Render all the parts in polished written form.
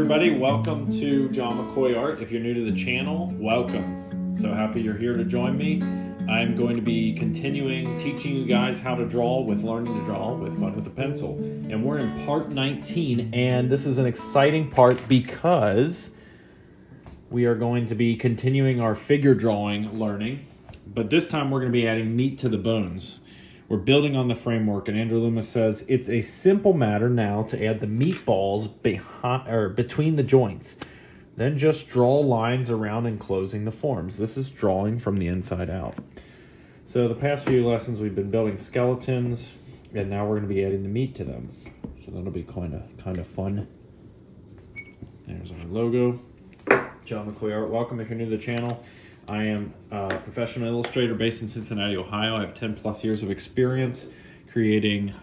everybody. Welcome to John McCoy Art. If you're new to the channel, welcome. So happy you're here to join me. I'm going to be continuing teaching you guys how to draw with Learning to Draw with Fun with a Pencil. And we're in part 19, and this is an exciting part because we are going to be continuing our figure drawing learning, but this time we're going to be adding meat to the bones. We're building on the framework, and Andrew Loomis says it's a simple matter now to add the meatballs between the joints. Then just draw lines around enclosing the forms. This is drawing from the inside out. So the past few lessons we've been building skeletons, and now we're going to be adding the meat to them. So that'll be kind of fun. There's our logo. John McCoy Art. Welcome if you're new to the channel. I am a professional illustrator based in Cincinnati, Ohio. I have 10 plus years of experience creating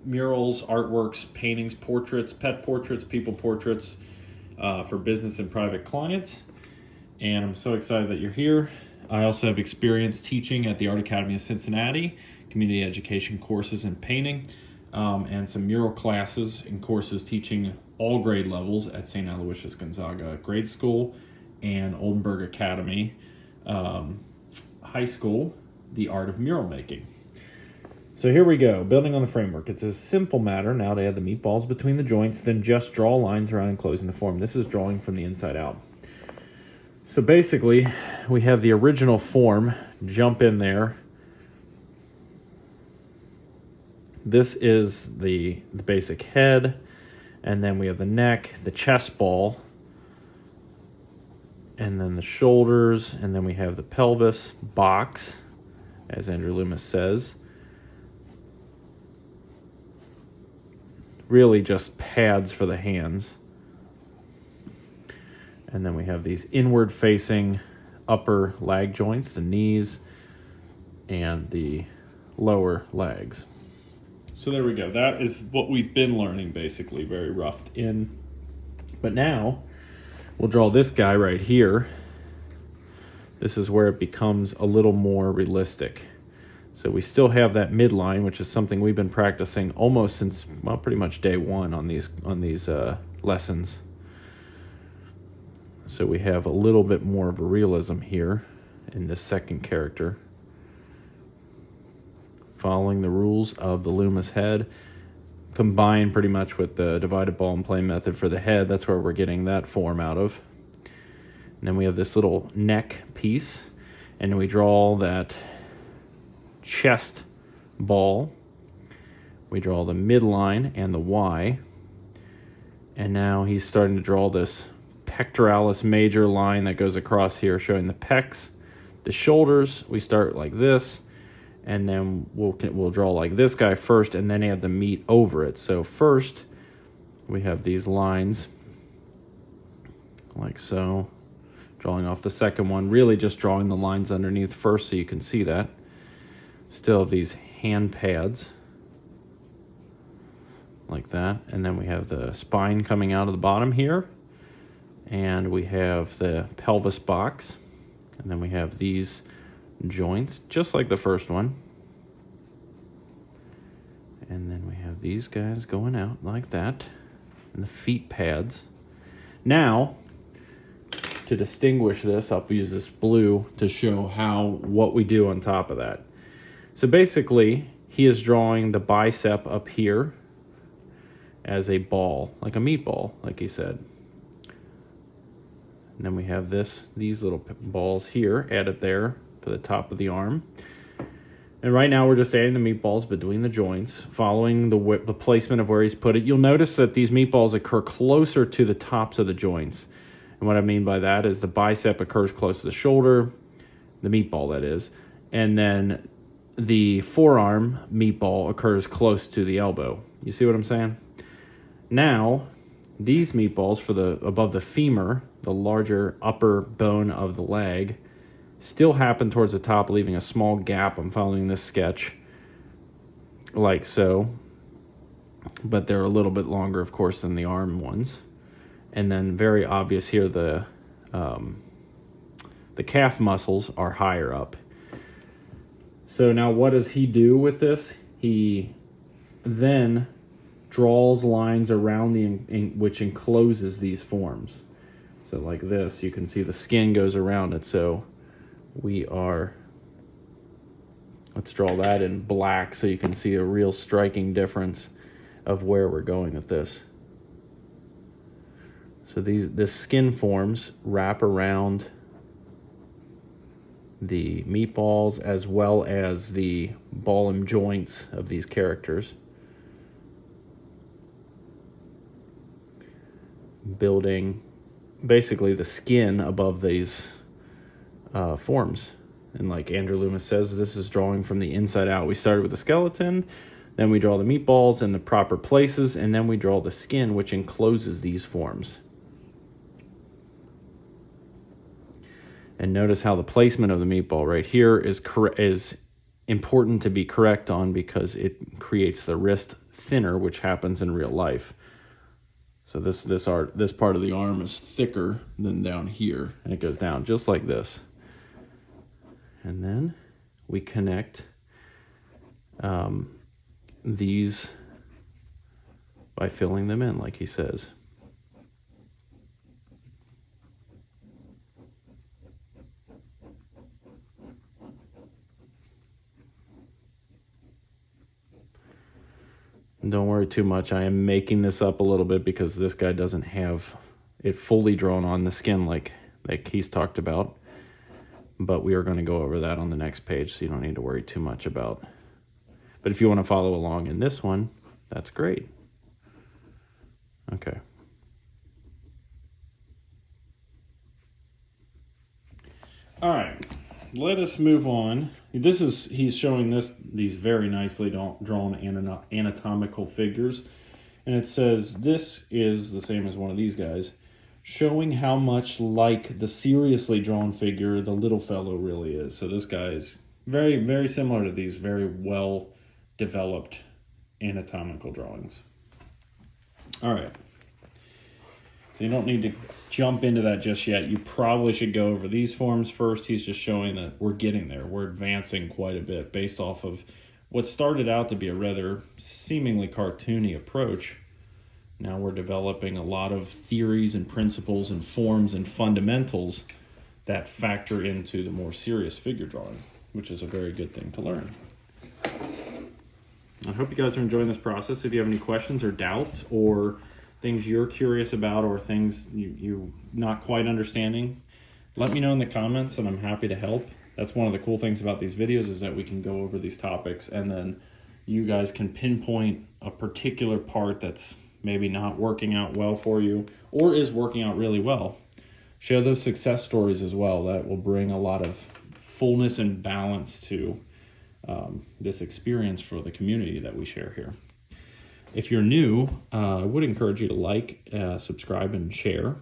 murals, artworks, paintings, portraits, pet portraits, people portraits for business and private clients. And I'm so excited that you're here. I also have experience teaching at the Art Academy of Cincinnati, community education courses in painting, and some mural classes and courses teaching all grade levels at St. Aloysius Gonzaga Grade School and Oldenburg Academy High School, the art of mural making. So here we go, building on the framework. It's a simple matter now to add the meatballs between the joints, then just draw lines around enclosing the form. This is drawing from the inside out. So basically, we have the original form, jump in there. This is the basic head, and then we have the neck, the chest ball, and then the shoulders, and then we have the pelvis box, as Andrew Loomis says. Really just pads for the hands. And then we have these inward facing upper leg joints, the knees, and the lower legs. So there we go. That is what we've been learning, basically, very roughed in. But now we'll draw this guy right here. This is where it becomes a little more realistic. So we still have that midline, which is something we've been practicing almost since, well, pretty much day one on these lessons. So we have a little bit more of a realism here in this second character, following the rules of the Loomis head, combined pretty much with the divided ball and plane method for the head. That's where we're getting that form out of. And then we have this little neck piece, and we draw that chest ball. We draw the midline and the Y. And now he's starting to draw this pectoralis major line that goes across here, showing the pecs. The shoulders, we start like this, and then we'll draw like this guy first, and then add the meat over it. So first, we have these lines, like so. Drawing off the second one, really just drawing the lines underneath first so you can see that. Still have these hand pads, like that. And then we have the spine coming out of the bottom here. And we have the pelvis box. And then we have these joints, just like the first one. And then we have these guys going out like that. And the feet pads. Now, to distinguish this, I'll use this blue to show what we do on top of that. So basically, he is drawing the bicep up here as a ball, like a meatball, like he said. And then we have these little balls here added there to the top of the arm. And right now we're just adding the meatballs between the joints, following the placement of where he's put it. You'll notice that these meatballs occur closer to the tops of the joints. And what I mean by that is the bicep occurs close to the shoulder, the meatball that is, and then the forearm meatball occurs close to the elbow. You see what I'm saying? Now, these meatballs above the femur, the larger upper bone of the leg, still happen towards the top, leaving a small gap. I'm following this sketch like so, but they're a little bit longer, of course, than the arm ones. And then very obvious here, the calf muscles are higher up. So now what does he do with this? He then draws lines around which encloses these forms. So like this, you can see the skin goes around it. So let's draw that in black so you can see a real striking difference of where we're going with this. So the skin forms wrap around the meatballs as well as the ball and joints of these characters, building basically the skin above these forms. And like Andrew Loomis says, this is drawing from the inside out. We started with the skeleton, then we draw the meatballs in the proper places, and then we draw the skin which encloses these forms. And notice how the placement of the meatball right here is important to be correct on, because it creates the wrist thinner, which happens in real life. So this part of the arm is thicker than down here, and it goes down just like this. And then we connect these by filling them in, like he says. Don't worry too much. I am making this up a little bit because this guy doesn't have it fully drawn on the skin like he's talked about. But we are going to go over that on the next page, so you don't need to worry too much about. But if you want to follow along in this one, that's great. Okay. All right. Let us move on. He's showing these very nicely drawn anatomical figures. And it says, this is the same as one of these guys, showing how much like the seriously drawn figure the little fellow really is. So this guy is very, very similar to these very well developed anatomical drawings. All right. So you don't need to jump into that just yet. You probably should go over these forms first. He's just showing that we're getting there. We're advancing quite a bit based off of what started out to be a rather seemingly cartoony approach. Now we're developing a lot of theories and principles and forms and fundamentals that factor into the more serious figure drawing, which is a very good thing to learn. I hope you guys are enjoying this process. If you have any questions or doubts or things you're curious about or things you not quite understanding, let me know in the comments and I'm happy to help. That's one of the cool things about these videos, is that we can go over these topics and then you guys can pinpoint a particular part that's maybe not working out well for you or is working out really well. Share those success stories as well. That will bring a lot of fullness and balance to this experience for the community that we share here. If you're new, I would encourage you to like, subscribe, and share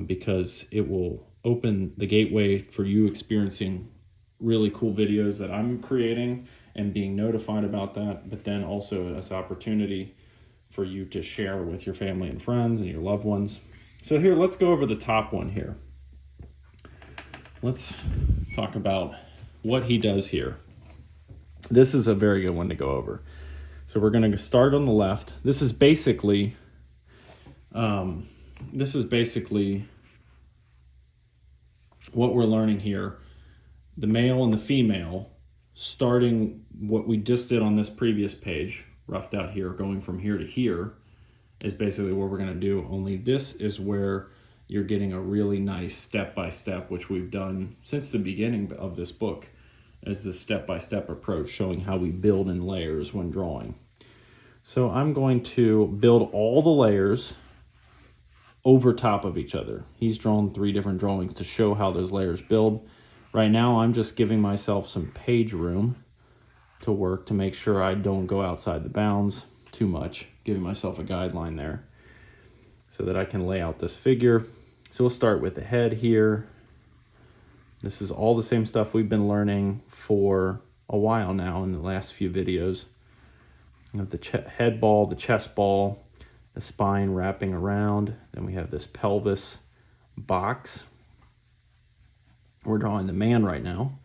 because it will open the gateway for you experiencing really cool videos that I'm creating and being notified about that, but then also this opportunity for you to share with your family and friends and your loved ones. So here, let's go over the top one here. Let's talk about what he does here. This is a very good one to go over. So we're going to start on the left. This is basically what we're learning here. The male and the female, starting what we just did on this previous page, roughed out here, going from here to here, is basically what we're going to do. Only this is where you're getting a really nice step-by-step, which we've done since the beginning of this book, as the step-by-step approach, showing how we build in layers when drawing. So I'm going to build all the layers over top of each other. He's drawn 3 different drawings to show how those layers build. Right now, I'm just giving myself some page room to work to make sure I don't go outside the bounds too much, giving myself a guideline there so that I can lay out this figure. So we'll start with the head here. This is all the same stuff we've been learning for a while now in the last few videos. You have the head ball, the chest ball, the spine wrapping around. Then we have this pelvis box. We're drawing the man right now.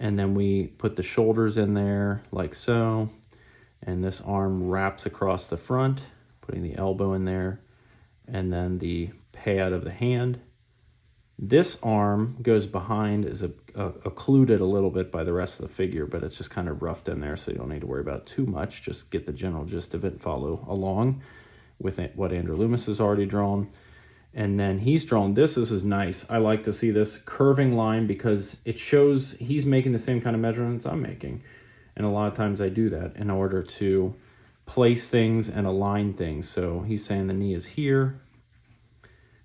And then we put the shoulders in there like so. And this arm wraps across the front, putting the elbow in there, and then the pad of the hand. This arm goes behind, is occluded a little bit by the rest of the figure, but it's just kind of roughed in there, so you don't need to worry about it too much. Just get the general gist of it and follow along with what Andrew Loomis has already drawn. And then he's drawn this. This is nice. I like to see this curving line because it shows he's making the same kind of measurements I'm making. And a lot of times I do that in order to place things and align things. So he's saying the knee is here.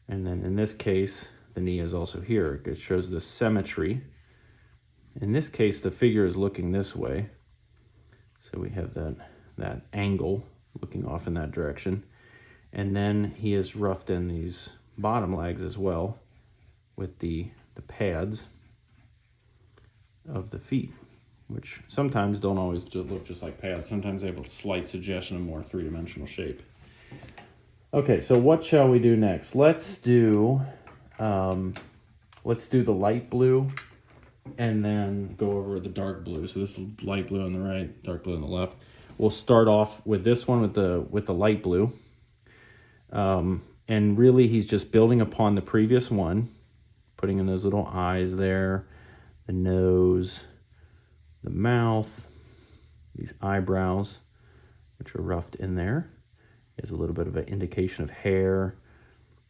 And then in this case, the knee is also here. It shows the symmetry. In this case, the figure is looking this way. So we have that angle looking off in that direction. And then he has roughed in these bottom legs as well with the pads of the feet, which sometimes don't always look just like pads. Sometimes they have a slight suggestion of more three-dimensional shape. Okay, so what shall we do next? Let's do the light blue and then go over the dark blue. So this is light blue on the right, dark blue on the left. We'll start off with this one with the light blue. And really he's just building upon the previous one, putting in those little eyes there, the nose, the mouth, these eyebrows, which are roughed in there. There's a little bit of an indication of hair,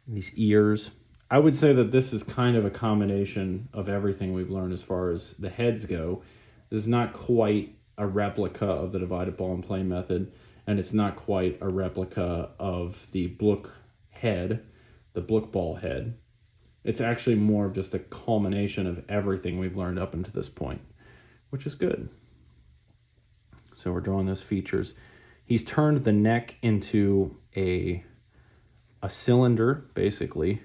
these ears. I would say that this is kind of a combination of everything we've learned as far as the heads go. This is not quite a replica of the divided ball and plane method, and it's not quite a replica of the Bloch head, the Bloch ball head. It's actually more of just a culmination of everything we've learned up until this point, which is good. So we're drawing those features. He's turned the neck into a cylinder, basically,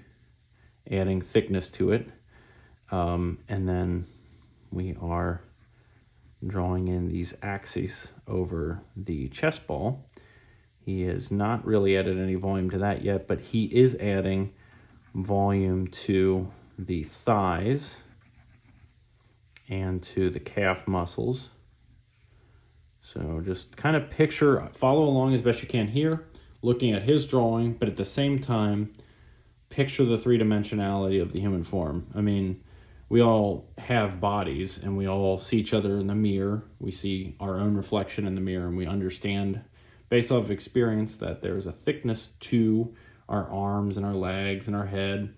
adding thickness to it. And then we are drawing in these axes over the chest ball. He has not really added any volume to that yet, but he is adding volume to the thighs and to the calf muscles. So just kind of follow along as best you can here, looking at his drawing, but at the same time, picture the three-dimensionality of the human form. I mean, we all have bodies and we all see each other in the mirror. We see our own reflection in the mirror and we understand based off of experience that there's a thickness to our arms and our legs and our head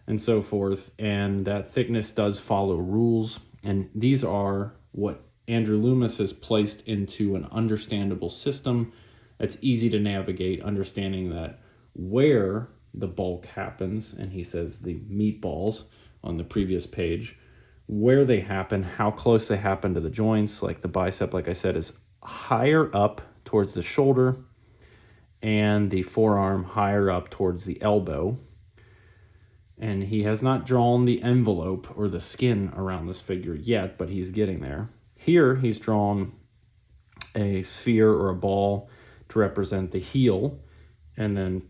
and so forth. And that thickness does follow rules. And these are what Andrew Loomis has placed into an understandable system that's easy to navigate, understanding that where the bulk happens, and he says the meatballs on the previous page, where they happen, how close they happen to the joints, like the bicep, like I said, is higher up towards the shoulder and the forearm higher up towards the elbow. And he has not drawn the envelope or the skin around this figure yet, but he's getting there. Here he's drawn a sphere or a ball to represent the heel, and then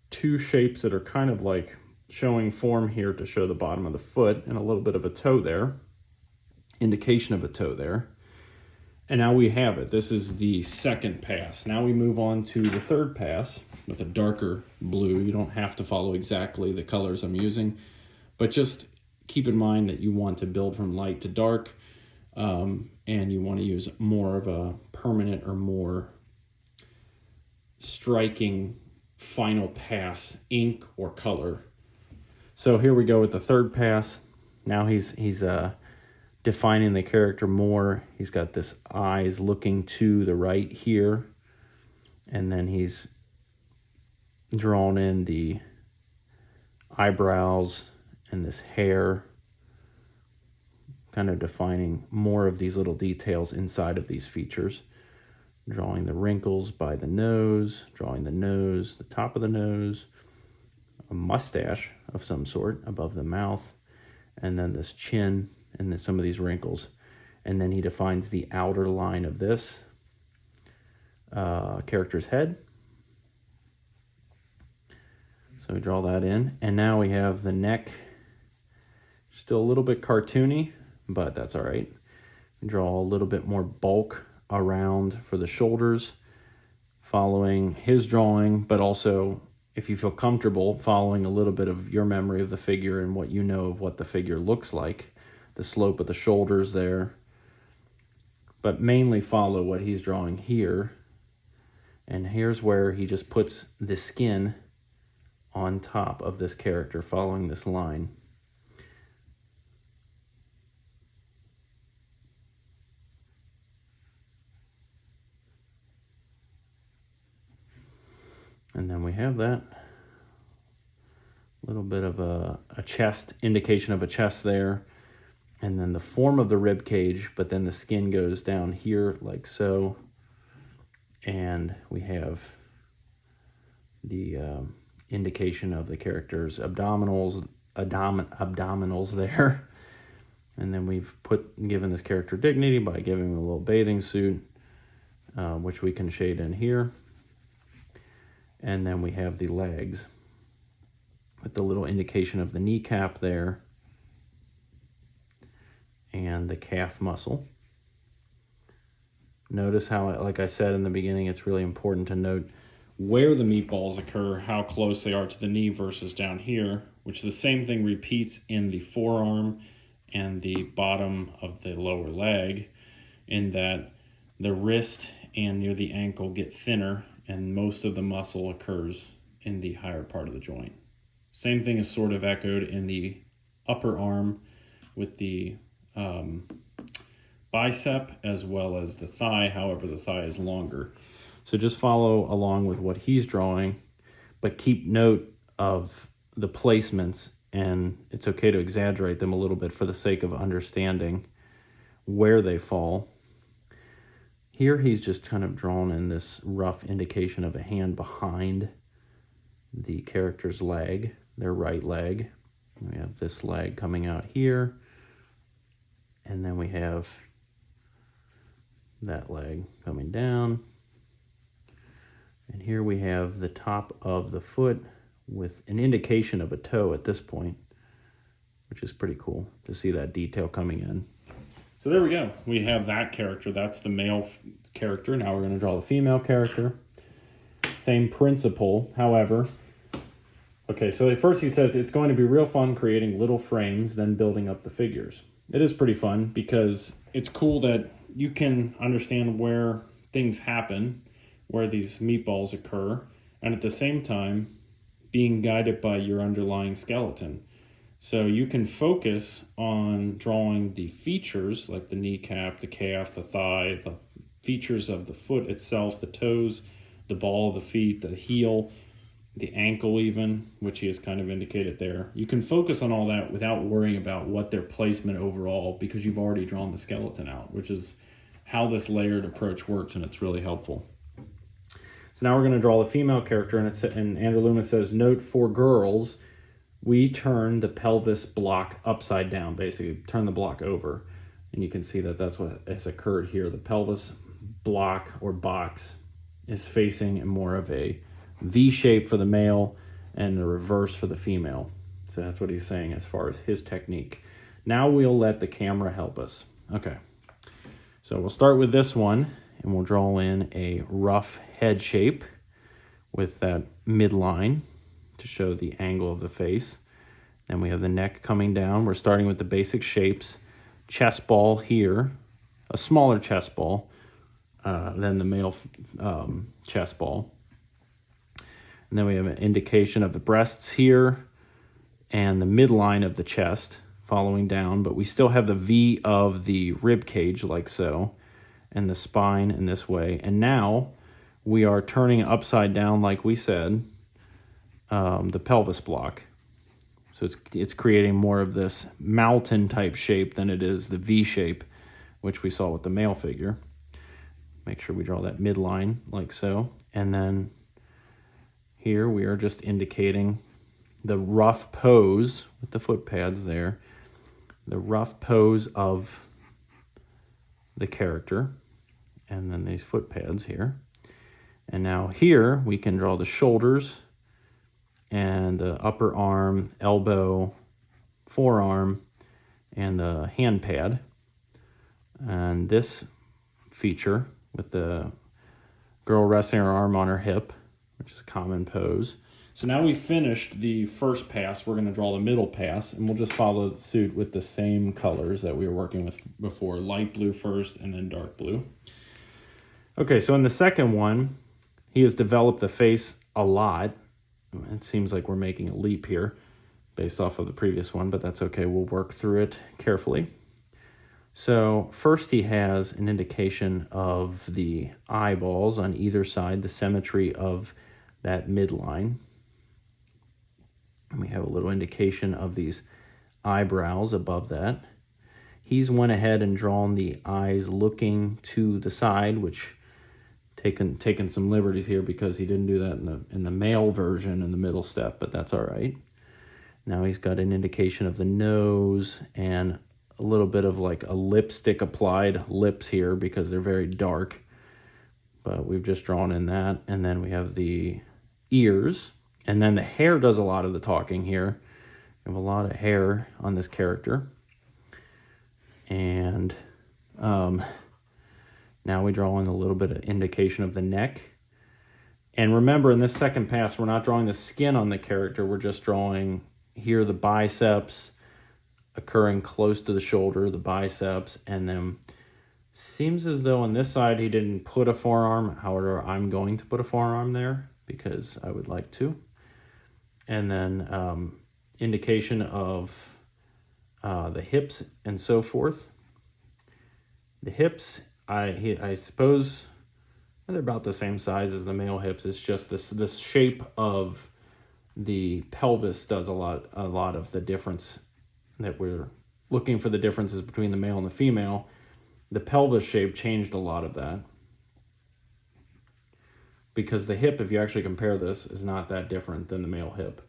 two shapes that are kind of like showing form here to show the bottom of the foot and a little bit of a toe there, indication of a toe there. And now we have it. This is the second pass. Now we move on to the third pass with a darker blue. You don't have to follow exactly the colors I'm using, but just keep in mind that you want to build from light to dark, and you want to use more of a permanent or more striking final pass, ink or color. So here we go with the third pass. Now he's defining the character more. He's got this eyes looking to the right here, and then he's drawn in the eyebrows and this hair, kind of defining more of these little details inside of these features. Drawing the wrinkles by the nose, drawing the nose, the top of the nose, a mustache of some sort above the mouth, and then this chin, and then some of these wrinkles. And then he defines the outer line of this character's head. So we draw that in. And now we have the neck, still a little bit cartoony, but that's all right. We draw a little bit more bulk around for the shoulders, following his drawing, but also, if you feel comfortable, following a little bit of your memory of the figure and what you know of what the figure looks like, the slope of the shoulders there, but mainly follow what he's drawing here. And here's where he just puts the skin on top of this character, following this line. And then we have that little bit of a chest, indication of a chest there. And then the form of the rib cage, but then the skin goes down here like so. And we have the indication of the character's abdominals there. And then we've given this character dignity by giving him a little bathing suit, which we can shade in here. And then we have the legs with the little indication of the kneecap there and the calf muscle. Notice how, like I said in the beginning, it's really important to note where the meatballs occur, how close they are to the knee versus down here, which the same thing repeats in the forearm and the bottom of the lower leg, in that the wrist and near the ankle get thinner and most of the muscle occurs in the higher part of the joint. Same thing is sort of echoed in the upper arm with the bicep as well as the thigh. However, the thigh is longer. So just follow along with what he's drawing, but keep note of the placements, and it's okay to exaggerate them a little bit for the sake of understanding where they fall. Here he's just kind of drawn in this rough indication of a hand behind the character's leg, their right leg. We have this leg coming out here, and then we have that leg coming down. And here we have the top of the foot with an indication of a toe at this point, which is pretty cool to see that detail coming in. So there we go. We have that character. That's the male character. Now we're going to draw the female character. Same principle, however. Okay, so at first he says it's going to be real fun creating little frames, then building up the figures. It is pretty fun because it's cool that you can understand where things happen, where these meatballs occur, and at the same time being guided by your underlying skeleton. So you can focus on drawing the features like the kneecap, the calf, the thigh, the features of the foot itself, the toes, the ball of the feet, the heel, the ankle even, which he has kind of indicated there. You can focus on all that without worrying about what their placement overall, because you've already drawn the skeleton out, which is how this layered approach works, and it's really helpful. So now we're going to draw the female character, and Andrew Loomis says, note for girls, we turn the pelvis block upside down, basically turn the block over. And you can see that that's what has occurred here. The pelvis block or box is facing in more of a V shape for the male and the reverse for the female. So that's what he's saying as far as his technique. Now we'll let the camera help us. Okay, so we'll start with this one, and we'll draw in a rough head shape with that midline to show the angle of the face. Then we have the neck coming down. We're starting with the basic shapes. Chest ball here, a smaller chest ball than the male chest ball. And then we have an indication of the breasts here and the midline of the chest following down, but we still have the V of the rib cage like so, and the spine in this way. And now we are turning upside down, like we said, the pelvis block. So it's creating more of this mountain type shape than it is the V shape, which we saw with the male figure. Make sure we draw that midline like so. And then here we are just indicating the rough pose with the foot pads there, the rough pose of the character, and then these foot pads here. And now here we can draw the shoulders and the upper arm, elbow, forearm, and the hand pad. And this feature with the girl resting her arm on her hip, which is a common pose. So now we've finished the first pass. We're going to draw the middle pass, and we'll just follow suit with the same colors that we were working with before. Light blue first and then dark blue. Okay, so in the second one, he has developed the face a lot. It seems like we're making a leap here based off of the previous one, but that's okay. We'll work through it carefully. So first he has an indication of the eyeballs on either side, the symmetry of that midline. And we have a little indication of these eyebrows above that. He's went ahead and drawn the eyes looking to the side, which taken some liberties here because he didn't do that in the male version in the middle step, but that's all right. Now he's got an indication of the nose and a little bit of like a lipstick applied lips here because they're very dark, but we've just drawn in that. And then we have the ears, and then the hair does a lot of the talking here. We have a lot of hair on this character. And now we draw in a little bit of indication of the neck. And remember, in this second pass, we're not drawing the skin on the character. We're just drawing here the biceps occurring close to the shoulder, the biceps, and then seems as though on this side he didn't put a forearm. However, I'm going to put a forearm there because I would like to. And then indication of the hips and so forth. The hips, I suppose they're about the same size as the male hips. It's just this shape of the pelvis does a lot of the difference that we're looking for, the differences between the male and the female. The pelvis shape changed a lot of that because the hip, if you actually compare this, is not that different than the male hip.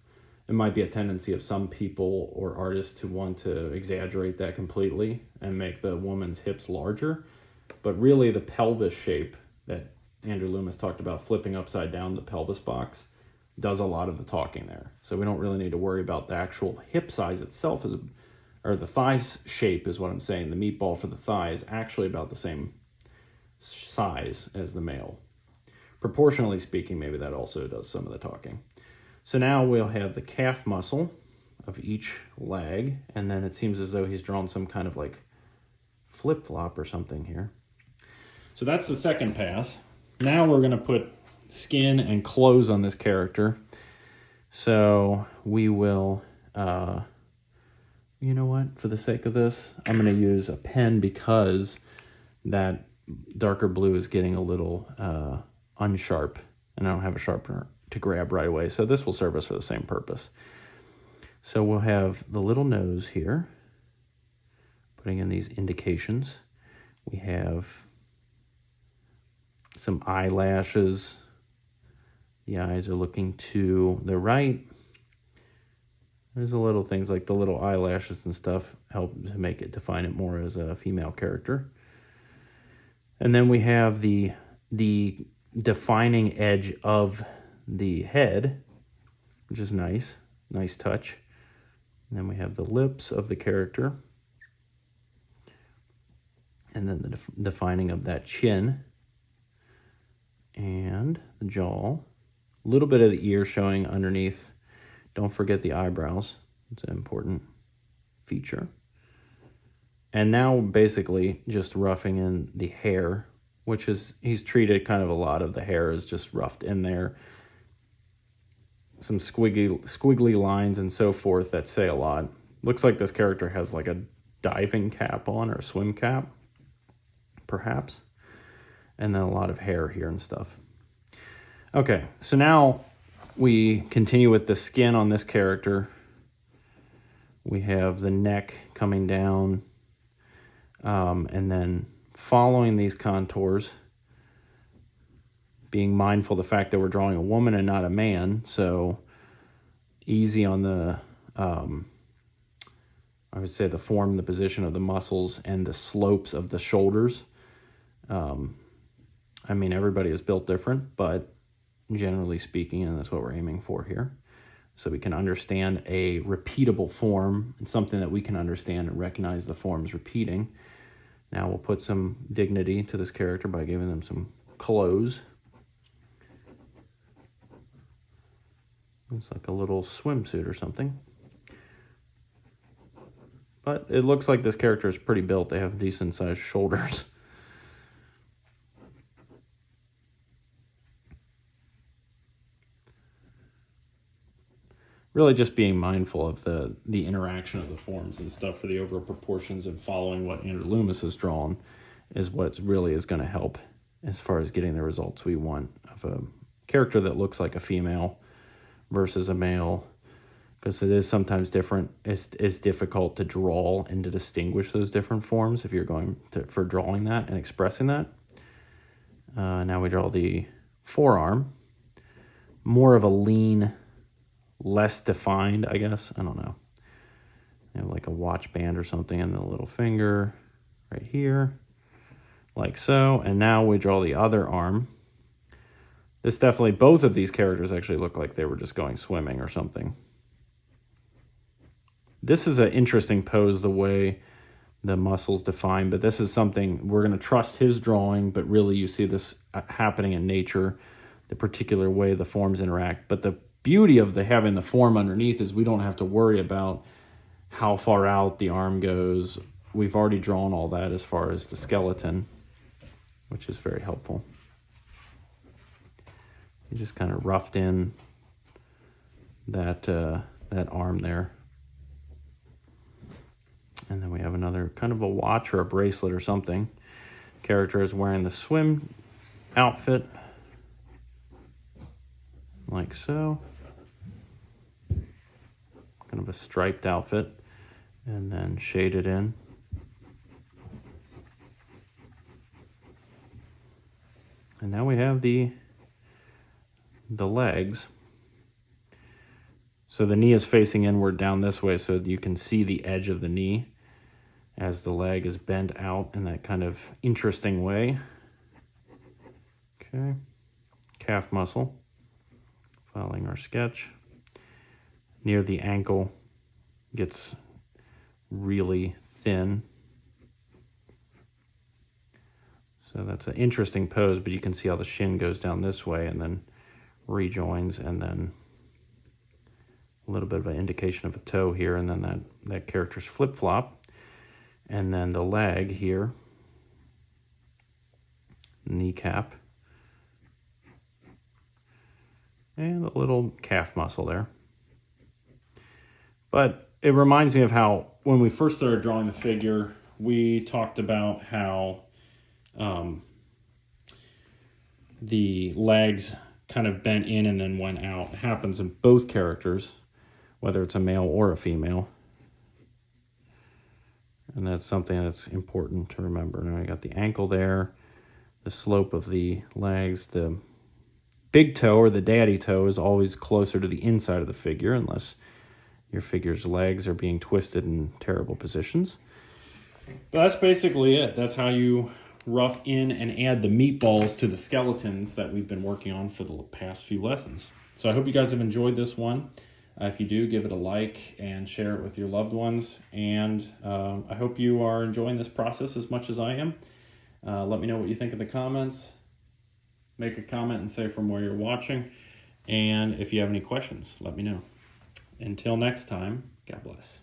It might be a tendency of some people or artists to want to exaggerate that completely and make the woman's hips larger. But really the pelvis shape that Andrew Loomis talked about, flipping upside down the pelvis box, does a lot of the talking there. So we don't really need to worry about the actual hip size itself, or the thigh shape is what I'm saying. The meatball for the thigh is actually about the same size as the male. Proportionally speaking, maybe that also does some of the talking. So now we'll have the calf muscle of each leg, and then it seems as though he's drawn some kind of like flip-flop or something here. So that's the second pass. Now we're going to put skin and clothes on this character. So we will, you know what, for the sake of this, I'm going to use a pen because that darker blue is getting a little unsharp, and I don't have a sharpener to grab right away. So this will serve us for the same purpose. So we'll have the little nose here, putting in these indications. We have some eyelashes. The eyes are looking to the right. There's a little things like the little eyelashes and stuff help to make it, define it more as a female character. And then we have the defining edge of the head, which is nice touch. And then we have the lips of the character, and then the defining of that chin and the jaw. A little bit of the ear showing underneath. Don't forget the eyebrows. It's an important feature. And now basically just roughing in the hair, which is, he's treated kind of a lot of the hair as just roughed in there. Some squiggly lines and so forth that say a lot. Looks like this character has like a diving cap on, or a swim cap, perhaps. And then a lot of hair here and stuff. Okay, so now we continue with the skin on this character. We have the neck coming down, and then following these contours, being mindful of the fact that we're drawing a woman and not a man, so easy on the, I would say the form, the position of the muscles, and the slopes of the shoulders. I mean, everybody is built different, but generally speaking, and that's what we're aiming for here, so we can understand a repeatable form and something that we can understand and recognize the forms repeating. Now we'll put some dignity to this character by giving them some clothes. It's like a little swimsuit or something. But it looks like this character is pretty built. They have decent sized shoulders. Really just being mindful of the interaction of the forms and stuff for the overall proportions, and following what Andrew Loomis has drawn is what really is going to help as far as getting the results we want of a character that looks like a female versus a male, because it is sometimes different. It's difficult to draw and to distinguish those different forms if you're going for drawing that and expressing that. Now we draw the forearm. More of a lean, less defined, I guess. I don't know. You know, like a watch band or something, and the little finger right here, like so. And now we draw the other arm. This definitely, both of these characters actually look like they were just going swimming or something. This is an interesting pose, the way the muscles define, but this is something we're going to trust his drawing, but really you see this happening in nature, the particular way the forms interact. But the beauty of having the form underneath is we don't have to worry about how far out the arm goes. We've already drawn all that as far as the skeleton, which is very helpful. You just kind of roughed in that arm there. And then we have another kind of a watch or a bracelet or something. Character is wearing the swim outfit, like so. Kind of a striped outfit, and then shaded in. And now we have the legs. So the knee is facing inward down this way, so you can see the edge of the knee as the leg is bent out in that kind of interesting way. Okay, calf muscle, following our sketch. Near the ankle gets really thin. So that's an interesting pose, but you can see how the shin goes down this way and then rejoins, and then a little bit of an indication of a toe here, and then that character's flip-flop. And then the leg here, kneecap, and a little calf muscle there. But it reminds me of how when we first started drawing the figure, we talked about how the legs kind of bent in and then went out. It happens in both characters, whether it's a male or a female. And that's something that's important to remember. Now I got the ankle there, the slope of the legs. The big toe or the daddy toe is always closer to the inside of the figure, unless your figure's legs are being twisted in terrible positions. But that's basically it. That's how you rough in and add the meatballs to the skeletons that we've been working on for the past few lessons. So I hope you guys have enjoyed this one. If you do, give it a like and share it with your loved ones. And I hope you are enjoying this process as much as I am. Let me know what you think in the comments. Make a comment and say from where you're watching. And if you have any questions, let me know. Until next time, God bless.